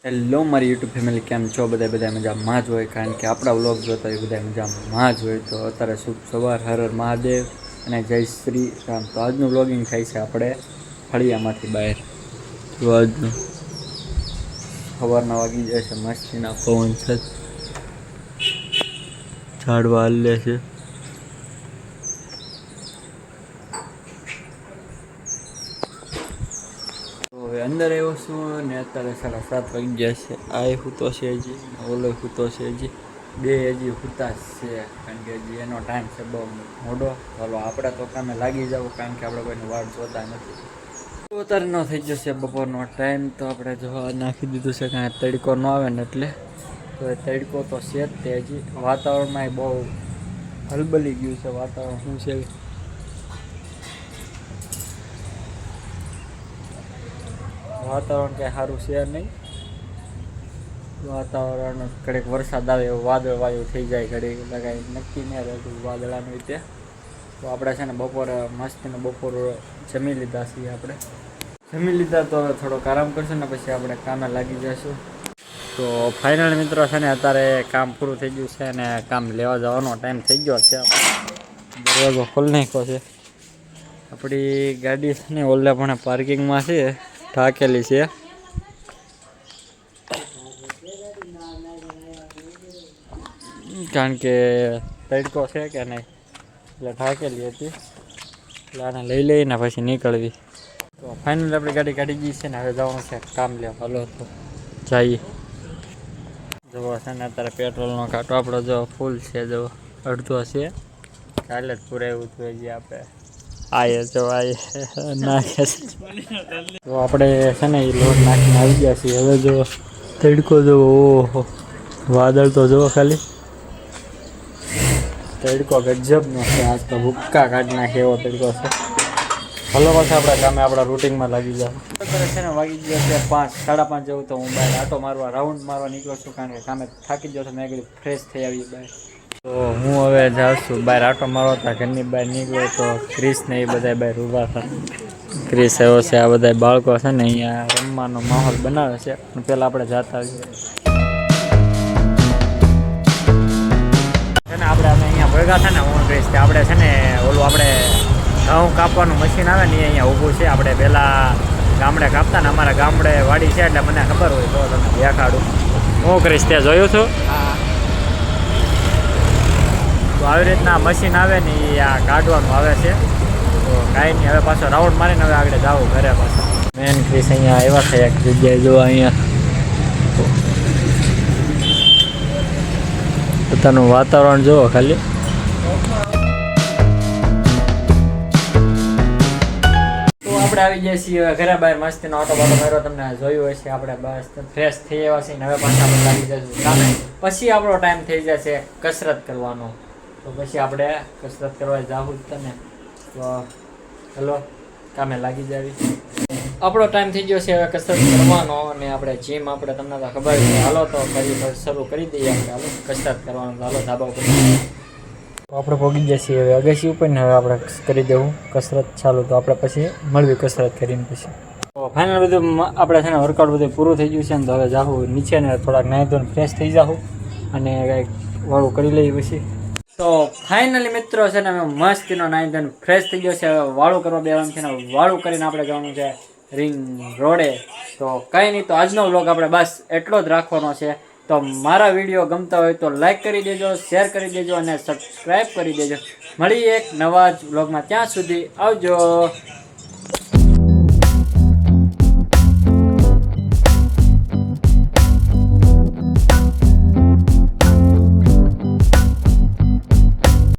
Hello મારી YouTube family, કેમ છો? બધા મજામાં જ હોય, કારણ કે આપણા વ્લોગ જોતા હોય બધા મજામાં જ હોય. તો અત્યારે શુભ સવાર, હર હર મહાદેવ અને જય શ્રી રામ. તો આજનું વ્લોગિંગ થાય છે આપણે ફળિયામાંથી બહાર. તો આજનું સવારના વાગી જાય છે, મસ્તીના પવન છે, ઝાડવા હલે છે. તો હવે અંદર આવ્યો છું ને અત્યારે 7:30 વાગી ગયા છે. આ સૂતો છે હજી, ઓલો સૂતો છે હજી, બે હજી સૂતા છે, કારણ કે હજી એનો ટાઈમ છે બહુ મોડો. ચાલો આપણે તો કામે લાગી જવું, કારણ કે આપણે કોઈની વાટ જોતા નથી. અત્યારે ન થઈ જશે બપોરનો ટાઈમ, તો આપણે જોવા નાખી દીધું છે, કાંઈ તડકો ન આવે ને એટલે. તો એ તડકો તો છે જ તે. હજી વાતાવરણમાં બહુ હલબલી ગયું છે વાતાવરણ. શું છે વાતાવરણ કંઈ સારું છે નહીં. વાતાવરણ ઘડીક વરસાદ આવે એવું વાદળ વાયુ થઈ જાય, ઘડીક કાંઈ નક્કી નહીં રહેતું વાદળાનું રીતે. તો આપણે છે ને બપોરે મસ્તીને બપોર જમી લીધા છીએ. આપણે જમી લીધા, તો હવે થોડોક આરામ કરશું ને પછી આપણે કામે લાગી જઈશું. તો ફાઇનલ મિત્રો છે ને અત્યારે કામ પૂરું થઈ ગયું છે અને કામ લેવા જવાનો ટાઈમ થઈ ગયો છે. દરવાજો ખોલી નાખ્યો છે. આપણી ગાડી છે ને ઓલા પણ પાર્કિંગમાં છે, ઢાકેલી છે. કારણ કે તડકો છે કે નહીં એટલે ઢાકેલી હતી, એટલે આને લઈ લઈને પછી નીકળવી. તો ફાઇનલ આપણી ગાડી કાઢી ગઈ છે ને હવે જવાનું છે કામ લેવા. હલો તો જઈએ. જવો છે ને અત્યારે પેટ્રોલનો કાંટો આપણો જો ફૂલ છે, જો અડધો છે, કાલે જ પુરાવ્યું હતું હજી આપણે. આયે જો આયે નાખે છે. તો આપણે છે ને એ લોટ નાખીને આવી ગયા છીએ. હવે જો તડકો જુઓ, ઓહો વાદળ તો જુઓ ખાલી. તડકો ગજબનો છે આજ તો, ભૂક્કા કાઢી નાખે એવો તડકો છે. હલો પાછા આપણા કામે આપણા રૂટિનમાં લાગી જાવ. અત્યારે છે ને વાગી ગયા છે 5, 5:30 જેવું. તો હું બહાર આટો મારવા, રાઉન્ડ મારવા નીકળ્યો છું, કારણ કે કામે થાકી ગયો છું. મેં કીધું ફ્રેશ થઈ આવી બહાર. તો હું હવે જાઉં છું બહાર આટો મારવા. હતા ઘરની બહાર નીકળ્યો તો ક્રિસ ને એ બધા બહાર ઊભા હતા. ક્રિસ આવ્યો છે, આ બધા બાળકો છે ને અહીંયા રમવાનો માહોલ બનાવે છે, પણ પહેલાં આપણે જતા આવીએ. છે ને આપણે અમે અહીંયા ભેગા છે ને, હું ક્રિસ, આપણે છે ને ઓલું આપણે ઘઉં કાપવાનું મશીન આવે ને એ અહીંયા ઊભું છે. આપણે પહેલાં ગામડે કાપતા ને, અમારા ગામડે વાડી છે એટલે મને ખબર હોય તો તમને દેખાડું. હું કરીશ ત્યાં જોયું છું. તો આવી રીતના મશીન આવે ને એ આ કાઢવાનું આવે છે. તો કાંઈ નહીં, હવે પાછો રાઉન્ડ મારીને હવે આગળ જાવું ઘરે પાછા. મેન ક્રિસ અહીંયા આવ્યા છે એક જગ્યાએ, જો અહીંયા પોતાનું વાતાવરણ જુઓ ખાલી. આપણે આવી જઈએ છીએ ઘરે. બહાર મસ્તીનો ઓટો બાટો માર્યો, તમને જોયું હશે. આપણે બસ ફ્રેશ થઈ આવ્યા છીએ ને હવે પાછા આપણે લાગી જઈશું કામે. પછી આપણો ટાઈમ થઈ જશે કસરત કરવાનો, તો પછી આપણે કસરત કરવા જાવું જ તને. તો હલો કામે લાગી જાવી. આપણો ટાઈમ થઈ ગયો છે હવે કસરત કરવાનો, અને આપણે જીમ આપણે તમને તો ખબર છે. હાલો તો ફરી શરૂ કરી દઈએ આપણે. હાલો કસરત કરવાનું, હાલો ધાબા ઉપર. તો આપણે પહોંચી ગયા છીએ હવે અગાસી ઉપર ને હવે આપણે કરી દેવું કસરત ચાલુ. તો આપણે પછી મળવી કસરત કરીને પછી. તો ફાઇનલ બધું આપણે છે ને વર્કઆઉટ બધું પૂરું થઈ ગયું છે ને, તો હવે જાઉં નીચે ને થોડાક નાહી ધોઈને ફ્રેશ થઈ જાઉં અને કંઈક વાળું કરી લઈએ પછી. તો ફાઇનલી મિત્રો છે ને અમે મસ્તીનો નાહી ધોઈને ફ્રેશ થઈ ગયો છે. હવે વાળું કરવા બેવાનું છે ને વાળું કરીને આપણે જવાનું છે રિંગ રોડે. તો કંઈ નહીં, તો આજનો વ્લોગ આપણે બસ એટલો જ રાખવાનો છે. તો મારા વિડીયો ગમતા હોય તો લાઈક કરી દેજો, શેર કરી દેજો અને સબસ્ક્રાઈબ કરી દેજો. મળીએ એક નવા જ વ્લોગમાં, ત્યાં સુધી આવજો.